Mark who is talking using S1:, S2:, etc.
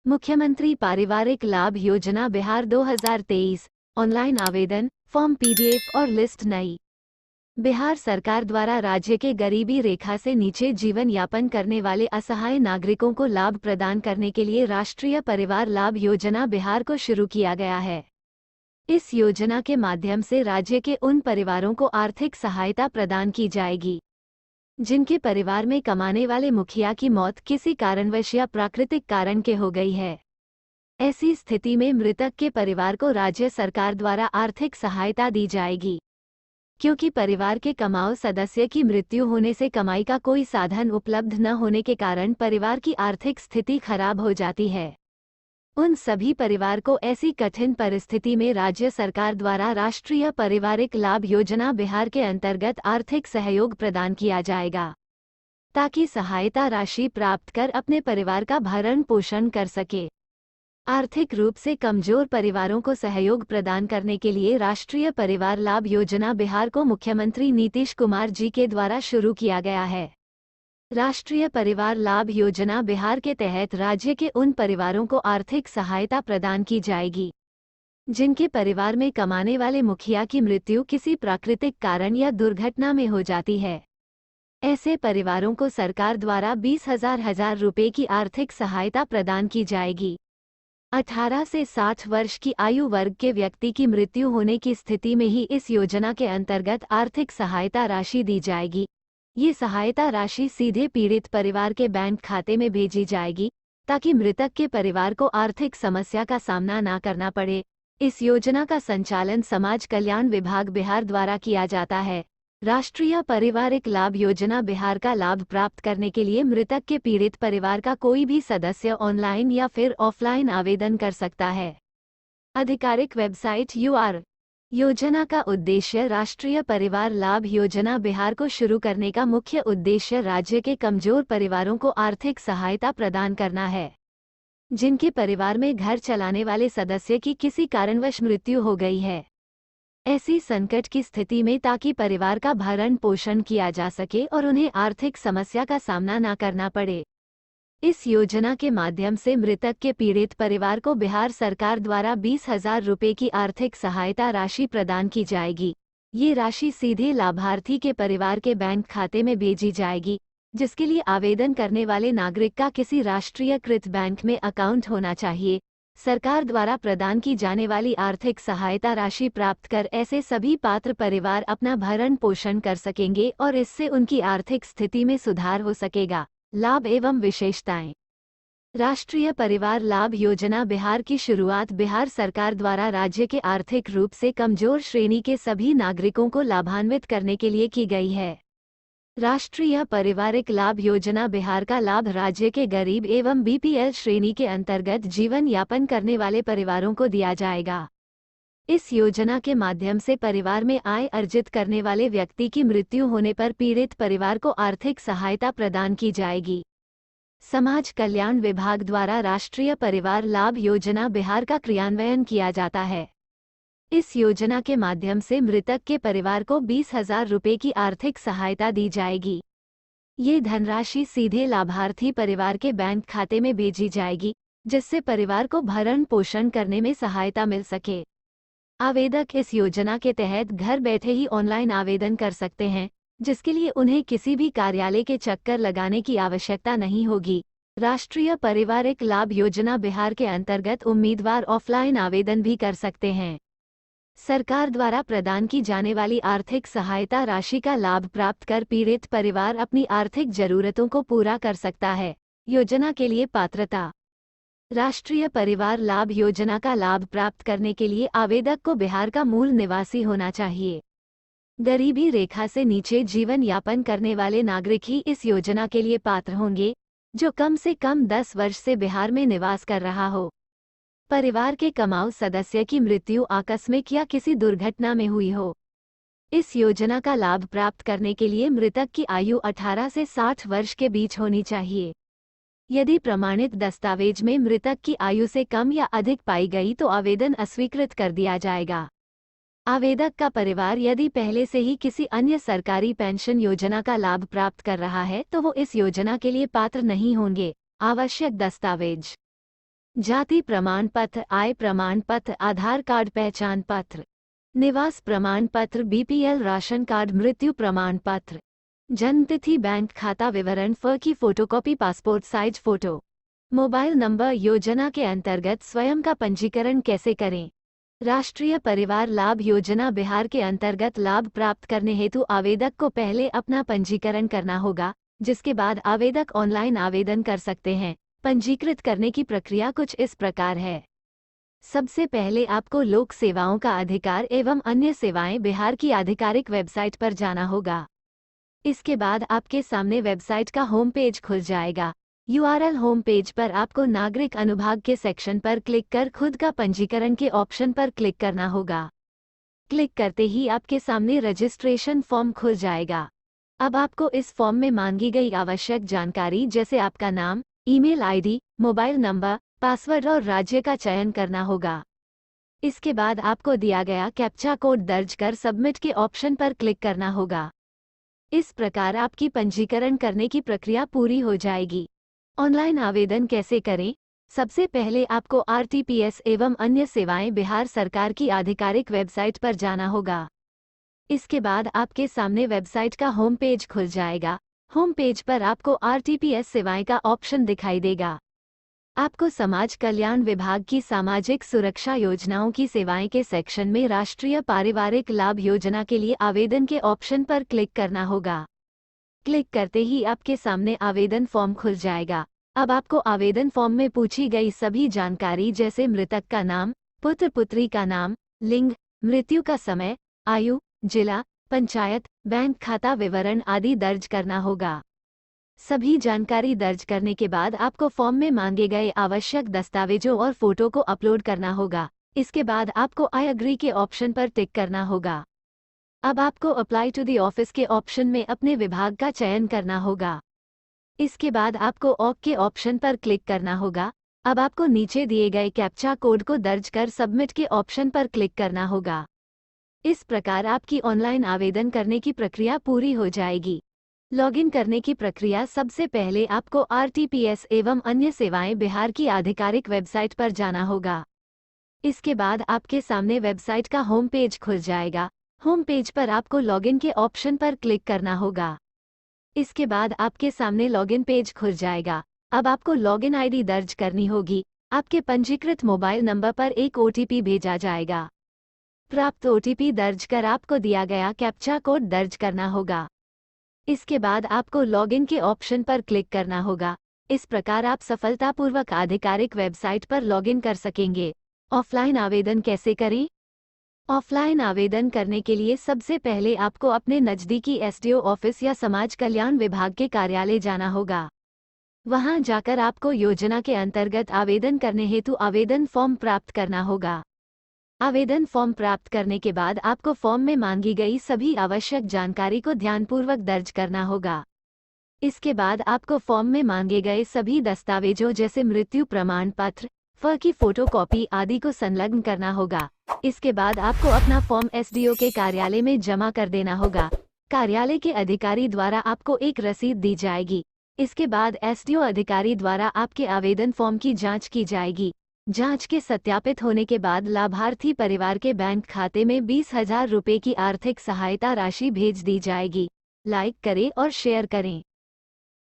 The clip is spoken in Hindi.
S1: मुख्यमंत्री पारिवारिक लाभ योजना बिहार 2023 ऑनलाइन आवेदन फॉर्म पीडीएफ और लिस्ट नई। बिहार सरकार द्वारा राज्य के गरीबी रेखा से नीचे जीवन यापन करने वाले असहाय नागरिकों को लाभ प्रदान करने के लिए राष्ट्रीय परिवार लाभ योजना बिहार को शुरू किया गया है। इस योजना के माध्यम से राज्य के उन परिवारों को आर्थिक सहायता प्रदान की जाएगी जिनके परिवार में कमाने वाले मुखिया की मौत किसी कारणवश या प्राकृतिक कारण के हो गई है। ऐसी स्थिति में मृतक के परिवार को राज्य सरकार द्वारा आर्थिक सहायता दी जाएगी। क्योंकि परिवार के कमाऊ सदस्य की मृत्यु होने से कमाई का कोई साधन उपलब्ध न होने के कारण परिवार की आर्थिक स्थिति खराब हो जाती है। उन सभी परिवार को ऐसी कठिन परिस्थिति में राज्य सरकार द्वारा राष्ट्रीय पारिवारिक लाभ योजना बिहार के अंतर्गत आर्थिक सहयोग प्रदान किया जाएगा, ताकि सहायता राशि प्राप्त कर अपने परिवार का भरण पोषण कर सके। आर्थिक रूप से कमजोर परिवारों को सहयोग प्रदान करने के लिए राष्ट्रीय परिवार लाभ योजना बिहार को मुख्यमंत्री नीतीश कुमार जी के द्वारा शुरू किया गया है। राष्ट्रीय परिवार लाभ योजना बिहार के तहत राज्य के उन परिवारों को आर्थिक सहायता प्रदान की जाएगी जिनके परिवार में कमाने वाले मुखिया की मृत्यु किसी प्राकृतिक कारण या दुर्घटना में हो जाती है। ऐसे परिवारों को सरकार द्वारा 20,000 रुपये की आर्थिक सहायता प्रदान की जाएगी। 18 से 60 वर्ष की आयु वर्ग के व्यक्ति की मृत्यु होने की स्थिति में ही इस योजना के अंतर्गत आर्थिक सहायता राशि दी जाएगी। ये सहायता राशि सीधे पीड़ित परिवार के बैंक खाते में भेजी जाएगी, ताकि मृतक के परिवार को आर्थिक समस्या का सामना न करना पड़े। इस योजना का संचालन समाज कल्याण विभाग बिहार द्वारा किया जाता है। राष्ट्रीय पारिवारिक लाभ योजना बिहार का लाभ प्राप्त करने के लिए मृतक के पीड़ित परिवार का कोई भी सदस्य ऑनलाइन या फिर ऑफलाइन आवेदन कर सकता है। आधिकारिक वेबसाइट UR योजना का उद्देश्य राष्ट्रीय परिवार लाभ योजना बिहार को शुरू करने का मुख्य उद्देश्य राज्य के कमजोर परिवारों को आर्थिक सहायता प्रदान करना है, जिनके परिवार में घर चलाने वाले सदस्य की किसी कारणवश मृत्यु हो गई है। ऐसी संकट की स्थिति में ताकि परिवार का भरण पोषण किया जा सके और उन्हें आर्थिक समस्या का सामना न करना पड़े। इस योजना के माध्यम से मृतक के पीड़ित परिवार को बिहार सरकार द्वारा 20,000 रुपये की आर्थिक सहायता राशि प्रदान की जाएगी। ये राशि सीधे लाभार्थी के परिवार के बैंक खाते में भेजी जाएगी, जिसके लिए आवेदन करने वाले नागरिक का किसी राष्ट्रीयकृत बैंक में अकाउंट होना चाहिए। सरकार द्वारा प्रदान की जाने वाली आर्थिक सहायता राशि प्राप्त कर ऐसे सभी पात्र परिवार अपना भरण पोषण कर सकेंगे और इससे उनकी आर्थिक स्थिति में सुधार हो सकेगा। लाभ एवं विशेषताएं। राष्ट्रीय परिवार लाभ योजना बिहार की शुरुआत बिहार सरकार द्वारा राज्य के आर्थिक रूप से कमजोर श्रेणी के सभी नागरिकों को लाभान्वित करने के लिए की गई है। राष्ट्रीय पारिवारिक लाभ योजना बिहार का लाभ राज्य के गरीब एवं BPL श्रेणी के अंतर्गत जीवन यापन करने वाले परिवारों को दिया जाएगा। इस योजना के माध्यम से परिवार में आय अर्जित करने वाले व्यक्ति की मृत्यु होने पर पीड़ित परिवार को आर्थिक सहायता प्रदान की जाएगी। समाज कल्याण विभाग द्वारा राष्ट्रीय परिवार लाभ योजना बिहार का क्रियान्वयन किया जाता है। इस योजना के माध्यम से मृतक के परिवार को 20,000 रुपये की आर्थिक सहायता दी जाएगी। ये धनराशि सीधे लाभार्थी परिवार के बैंक खाते में भेजी जाएगी, जिससे परिवार को भरण पोषण करने में सहायता मिल सके। आवेदक इस योजना के तहत घर बैठे ही ऑनलाइन आवेदन कर सकते हैं, जिसके लिए उन्हें किसी भी कार्यालय के चक्कर लगाने की आवश्यकता नहीं होगी। राष्ट्रीय पारिवारिक लाभ योजना बिहार के अंतर्गत उम्मीदवार ऑफलाइन आवेदन भी कर सकते हैं। सरकार द्वारा प्रदान की जाने वाली आर्थिक सहायता राशि का लाभ प्राप्त कर पीड़ित परिवार अपनी आर्थिक जरूरतों को पूरा कर सकता है। योजना के लिए पात्रता। राष्ट्रीय परिवार लाभ योजना का लाभ प्राप्त करने के लिए आवेदक को बिहार का मूल निवासी होना चाहिए। गरीबी रेखा से नीचे जीवन यापन करने वाले नागरिक ही इस योजना के लिए पात्र होंगे, जो कम से कम 10 वर्ष से बिहार में निवास कर रहा हो। परिवार के कमाऊ सदस्य की मृत्यु आकस्मिक या किसी दुर्घटना में हुई हो। इस योजना का लाभ प्राप्त करने के लिए मृतक की आयु 18 से 60 वर्ष के बीच होनी चाहिए। यदि प्रमाणित दस्तावेज में मृतक की आयु से कम या अधिक पाई गई तो आवेदन अस्वीकृत कर दिया जाएगा। आवेदक का परिवार यदि पहले से ही किसी अन्य सरकारी पेंशन योजना का लाभ प्राप्त कर रहा है तो वो इस योजना के लिए पात्र नहीं होंगे। आवश्यक दस्तावेज। जाति प्रमाण पत्र, आय प्रमाण पत्र, आधार कार्ड, पहचान पत्र, निवास प्रमाण पत्र, बीपीएल राशन कार्ड, मृत्यु प्रमाण पत्र, जन्मतिथि, बैंक खाता विवरण, की photocopy, passport size photo, mobile number. योजना के अंतर्गत स्वयं का पंजीकरण कैसे करें? राष्ट्रीय परिवार लाभ योजना बिहार के अंतर्गत लाभ प्राप्त करने हेतु आवेदक को पहले अपना पंजीकरण करना होगा, जिसके बाद आवेदक ऑनलाइन आवेदन कर सकते हैं। पंजीकृत करने की प्रक्रिया कुछ इस प्रकार है। सबसे पहले आपको लोक सेवाओं का अधिकार एवं अन्य सेवाएं बिहार की आधिकारिक वेबसाइट पर जाना होगा। इसके बाद आपके सामने वेबसाइट का होम पेज खुल जाएगा। URL होम पेज पर आपको नागरिक अनुभाग के सेक्शन पर क्लिक कर खुद का पंजीकरण के ऑप्शन पर क्लिक करना होगा। क्लिक करते ही आपके सामने रजिस्ट्रेशन फॉर्म खुल जाएगा। अब आपको इस फॉर्म में मांगी गई आवश्यक जानकारी जैसे आपका नाम, email ID, mobile number, password और राज्य का चयन करना होगा। इसके बाद आपको दिया गया कैप्चा कोड दर्ज कर सबमिट के ऑप्शन पर क्लिक करना होगा। इस प्रकार आपकी पंजीकरण करने की प्रक्रिया पूरी हो जाएगी। ऑनलाइन आवेदन कैसे करें? सबसे पहले आपको RTPS एवं अन्य सेवाएं बिहार सरकार की आधिकारिक वेबसाइट पर जाना होगा। इसके बाद आपके सामने वेबसाइट का होम पेज खुल जाएगा। होम पेज पर आपको RTPS सेवाएं का ऑप्शन दिखाई देगा। आपको समाज कल्याण विभाग की सामाजिक सुरक्षा योजनाओं की सेवाएं के सेक्शन में राष्ट्रीय पारिवारिक लाभ योजना के लिए आवेदन के ऑप्शन पर क्लिक करना होगा। क्लिक करते ही आपके सामने आवेदन फॉर्म खुल जाएगा। अब आपको आवेदन फॉर्म में पूछी गई सभी जानकारी जैसे मृतक का नाम, पुत्र पुत्री का नाम, लिंग, मृत्यु का समय, आयु, जिला, पंचायत, बैंक खाता विवरण आदि दर्ज करना होगा। सभी जानकारी दर्ज करने के बाद आपको फॉर्म में मांगे गए आवश्यक दस्तावेजों और फोटो को अपलोड करना होगा। इसके बाद आपको आई एग्री के ऑप्शन पर टिक करना होगा। अब आपको अप्लाई टू द ऑफिस के ऑप्शन में अपने विभाग का चयन करना होगा। इसके बाद आपको ऑक के ऑप्शन पर क्लिक करना होगा। अब आपको नीचे दिए गए कैप्चा कोड को दर्ज कर सबमिट के ऑप्शन पर क्लिक करना होगा। इस प्रकार आपकी ऑनलाइन आवेदन करने की प्रक्रिया पूरी हो जाएगी। लॉगिन करने की प्रक्रिया सबसे पहले आपको RTPS एवं अन्य सेवाएं बिहार की आधिकारिक वेबसाइट पर जाना होगा। इसके बाद आपके सामने वेबसाइट का होम पेज खुल जाएगा। होम पेज पर आपको लॉगिन के ऑप्शन पर क्लिक करना होगा। इसके बाद आपके सामने लॉगिन पेज खुल जाएगा। अब आपको लॉगिन आईडी दर्ज करनी होगी। आपके पंजीकृत मोबाइल नंबर पर एक OTP भेजा जाएगा। प्राप्त OTP दर्ज कर आपको दिया गया कैप्चा कोड दर्ज करना होगा। इसके बाद आपको लॉगिन के ऑप्शन पर क्लिक करना होगा। इस प्रकार आप सफलतापूर्वक आधिकारिक वेबसाइट पर लॉगिन कर सकेंगे। ऑफलाइन आवेदन कैसे करें? ऑफलाइन आवेदन करने के लिए सबसे पहले आपको अपने नज़दीकी SDO ऑफिस या समाज कल्याण विभाग के कार्यालय जाना होगा। वहां जाकर आपको योजना के अंतर्गत आवेदन करने हेतु आवेदन फॉर्म प्राप्त करना होगा। आवेदन फॉर्म प्राप्त करने के बाद आपको फॉर्म में मांगी गई सभी आवश्यक जानकारी को ध्यानपूर्वक दर्ज करना होगा। इसके बाद आपको फॉर्म में मांगे गए सभी दस्तावेजों जैसे मृत्यु प्रमाण पत्र, की फोटोकॉपी आदि को संलग्न करना होगा। इसके बाद आपको अपना फॉर्म SDO के कार्यालय में जमा कर देना होगा। कार्यालय के अधिकारी द्वारा आपको एक रसीद दी जाएगी। इसके बाद SDO अधिकारी द्वारा आपके आवेदन फॉर्म की जांच की जाएगी। जांच के सत्यापित होने के बाद लाभार्थी परिवार के बैंक खाते में 20,000 रुपये की आर्थिक सहायता राशि भेज दी जाएगी। लाइक करें और शेयर करें।